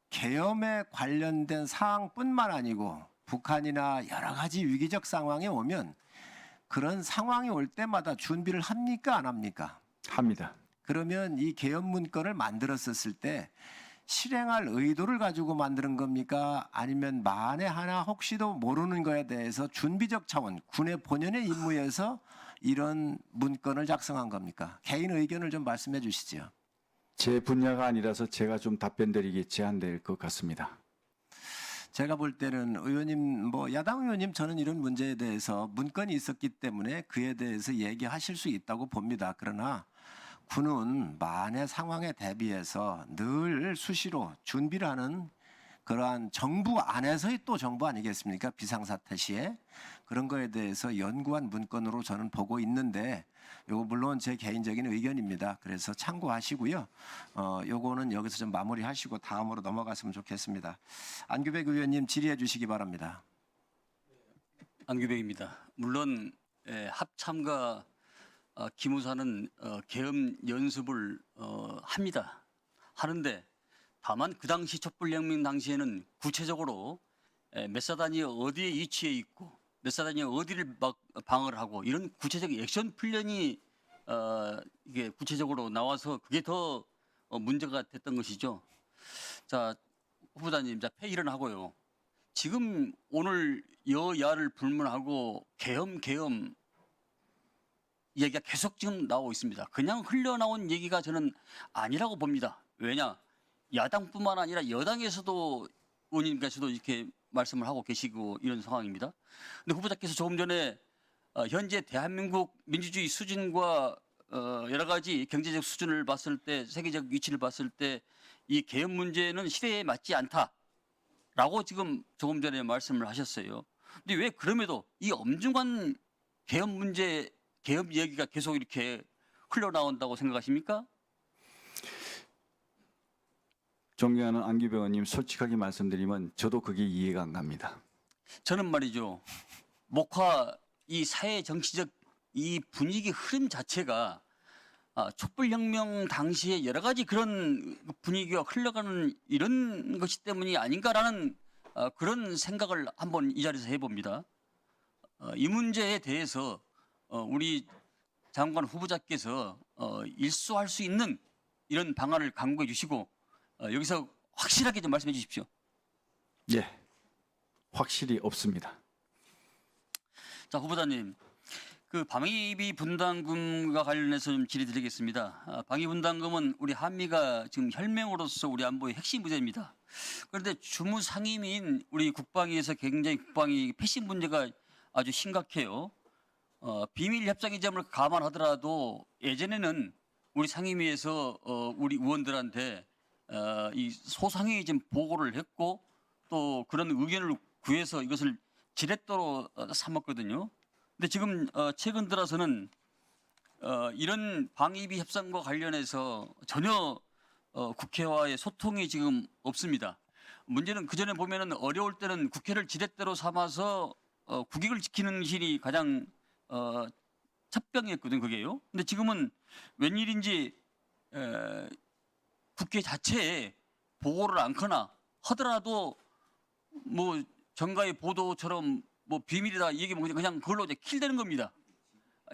계엄에 관련된 사항뿐만 아니고 북한이나 여러 가지 위기적 상황이 오면 그런 상황이 올 때마다 준비를 합니까 안 합니까? 합니다. 그러면 이 계엄 문건을 만들었었을 때 실행할 의도를 가지고 만드는 겁니까? 아니면 만에 하나 혹시도 모르는 거에 대해서 준비적 차원, 군의 본연의 임무에서 이런 문건을 작성한 겁니까? 개인 의견을 좀 말씀해 주시죠. 제 분야가 아니라서 제가 좀 답변드리기 제한될 것 같습니다. 제가 볼 때는 의원님, 야당 의원님 저는 이런 문제에 대해서 문건이 있었기 때문에 그에 대해서 얘기하실 수 있다고 봅니다. 그러나 군은 만의 상황에 대비해서 늘 수시로 준비를 하는 그러한 정부 안에서의 또 정부 아니겠습니까? 비상사태 시에 그런 거에 대해서 연구한 문건으로 저는 보고 있는데 요거 물론 제 개인적인 의견입니다. 그래서 참고하시고요. 요거는 여기서 좀 마무리하시고 다음으로 넘어갔으면 좋겠습니다. 안규백 의원님 질의해 주시기 바랍니다. 안규백입니다. 물론 합참과 기무사는 계엄 연습을 합니다. 하는데 다만 그 당시 촛불혁명 당시에는 구체적으로 몇 사단이 어디에 위치해 있고 몇 사단이 어디를 방어를 하고 이런 구체적 액션 플랜이 이게 구체적으로 나와서 그게 더 문제가 됐던 것이죠. 자, 후보자님, 자 회의를 하고요. 지금 오늘 여야를 불문하고 계엄 얘기가 계속 지금 나오고 있습니다. 그냥 흘러나온 얘기가 저는 아니라고 봅니다. 왜냐? 야당뿐만 아니라 여당에서도 의원님께서도 이렇게 말씀을 하고 계시고 이런 상황입니다. 근데 후보자께서 조금 전에 현재 대한민국 민주주의 수준과 여러 가지 경제적 수준을 봤을 때 세계적 위치를 봤을 때 이 계엄 문제는 시대에 맞지 않다라고 지금 조금 전에 말씀을 하셨어요. 근데 왜 그럼에도 이 엄중한 계엄 문제 계엄 얘기가 계속 이렇게 흘러나온다고 생각하십니까? 존경하는 안규백 의원님, 솔직하게 말씀드리면 저도 그게 이해가 안 갑니다. 저는 말이죠. 목화 이 사회 정치적 이 분위기 흐름 자체가 촛불혁명 당시에 여러 가지 그런 분위기가 흘러가는 이런 것이 때문이 아닌가라는 그런 생각을 한번 이 자리에서 해봅니다. 이 문제에 대해서 우리 장관 후보자께서 일소할 수 있는 이런 방안을 강구해 주시고 여기서 확실하게 좀 말씀해 주십시오. 예, 확실히 없습니다. 자, 후보자님, 그 방위비 분담금과 관련해서 좀 질의드리겠습니다. 방위 분담금은 우리 한미가 지금 혈맹으로서 우리 안보의 핵심 문제입니다. 그런데 주무상임인 우리 국방위에서 굉장히 국방위 패신 문제가 아주 심각해요. 비밀 협상의 점을 감안하더라도 예전에는 우리 상임위에서 우리 의원들한테 이 소상히 좀 보고를 했고 또 그런 의견을 구해서 이것을 지렛대로 삼았거든요. 근데 지금 최근 들어서는 이런 방위비 협상과 관련해서 전혀 국회와의 소통이 지금 없습니다. 문제는 그 전에 보면은 어려울 때는 국회를 지렛대로 삼아서 국익을 지키는 실이 가장 첩병이었거든요, 그게요. 근데 지금은 웬일인지 국회 자체에 보고를 않거나 하더라도 뭐 정가의 보도처럼 뭐 비밀이다 얘기하면 그냥 그걸로 이제 킬되는 겁니다.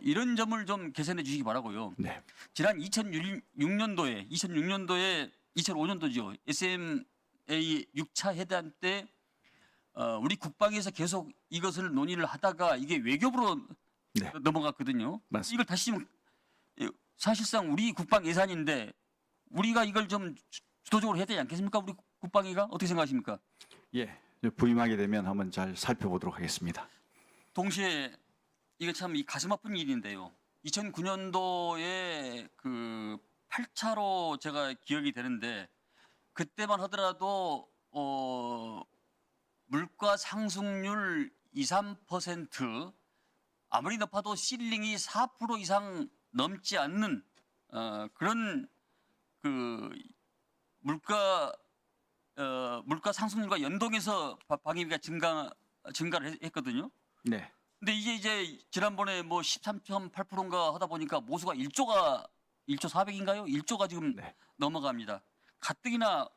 이런 점을 좀 개선해 주시기 바라고요. 네. 지난 2006년도에 2005년도죠. SM A 6차 회담 때 우리 국방에서 계속 이것을 논의를 하다가 이게 외교부로 네. 넘어갔거든요. 맞습니다. 이걸 다시 좀 사실상 우리 국방 예산인데 우리가 이걸 좀 주도적으로 해야 되지 않겠습니까? 우리 국방위가 어떻게 생각하십니까? 예, 부임하게 되면 한번 잘 살펴보도록 하겠습니다. 동시에 이게 참 이 가슴 아픈 일인데요. 2009년도에 그 8차로 제가 기억이 되는데 그때만 하더라도 물가 상승률 2, 3% 아무리 높아도 실링이 4% 이상 넘지 않는 그런 그 물가 상승률과 연동해서 방위비가 증가를 했거든요. 네, 근데 이제 지난번에 뭐 13.8%인가 하다 보니까 모수가 1조 400인가요? 1조가 지금 네. 넘어갑니다. 가뜩이나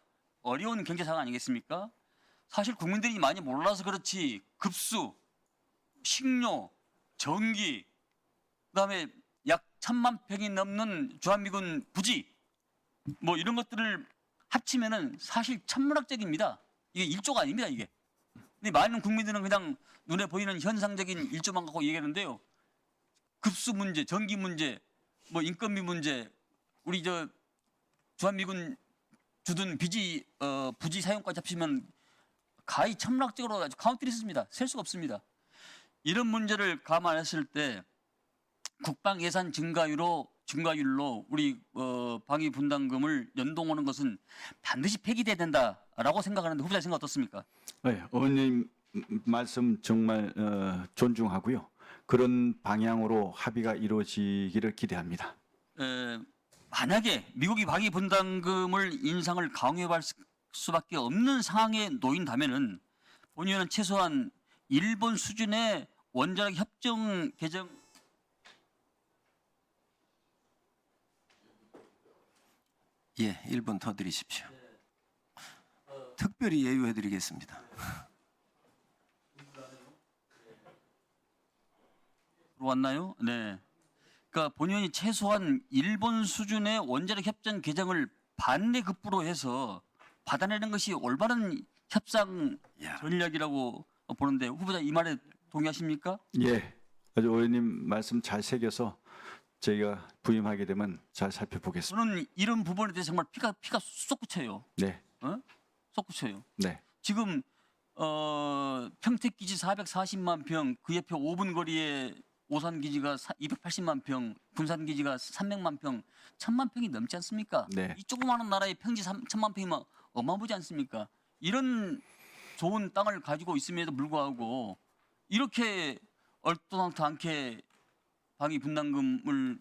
어려운 경제 상황 아니겠습니까? 사실 국민들이 많이 몰라서 그렇지 급수, 식료, 전기, 그다음에 약 1,000만 평이 넘는 주한미군 부지 뭐 이런 것들을 합치면은 사실 천문학적입니다. 이게 1조가 아닙니다, 이게. 근데 많은 국민들은 그냥 눈에 보이는 현상적인 1조만 갖고 얘기하는데요. 급수 문제, 전기 문제, 뭐 인건비 문제, 우리 저 주한미군 주둔 부지 사용까지 합치면 가히 천문학적으로 아주 카운트리스입니다. 셀 수가 없습니다. 이런 문제를 감안했을 때 국방 예산 증가율로 우리 방위 분담금을 연동하는 것은 반드시 폐기돼야 된다라고 생각하는데 후보자 생각 어떻습니까? 네, 의원님 말씀 정말 존중하고요. 그런 방향으로 합의가 이루어지기를 기대합니다. 만약에 미국이 방위 분담금을 인상을 강요할 수밖에 없는 상황에 놓인다면은 본의원은 최소한 일본 수준의 원자력 협정 개정 예, 1분 더 드리십시오. 특별히 예우해드리겠습니다. 왔나요? 네. 그러니까 본의원이 최소한 일본 수준의 원자력 협정 개정을 반대급부로 해서 받아내는 것이 올바른 협상 전략이라고 보는데 후보자 이 말에 동의하십니까? 예, 아주 의원님 말씀 잘 새겨서 저희가 부임하게 되면 잘 살펴보겠습니다. 저는 이런 부분에 대해서 정말 피가 쏙구쳐요. 네, 쏙구쳐요. 네, 지금 평택기지 440만 평, 그 옆에 5분 거리에 오산기지가 280만 평, 군산기지가 300만 평, 1000만 평이 넘지 않습니까? 네. 이 조그마한 나라의 평지 1000만 평이면 어마어마하지 않습니까? 이런 좋은 땅을 가지고 있음에도 불구하고 이렇게 얼토당토 않게 방위 분담금을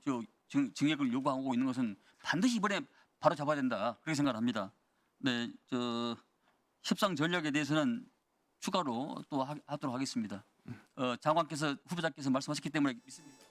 증액을 요구하고 있는 것은 반드시 이번에 바로 잡아야 된다 그렇게 생각합니다. 네, 협상 전략에 대해서는 추가로 또 하도록 하겠습니다. 장관께서 후보자께서 말씀하셨기 때문에 믿습니다.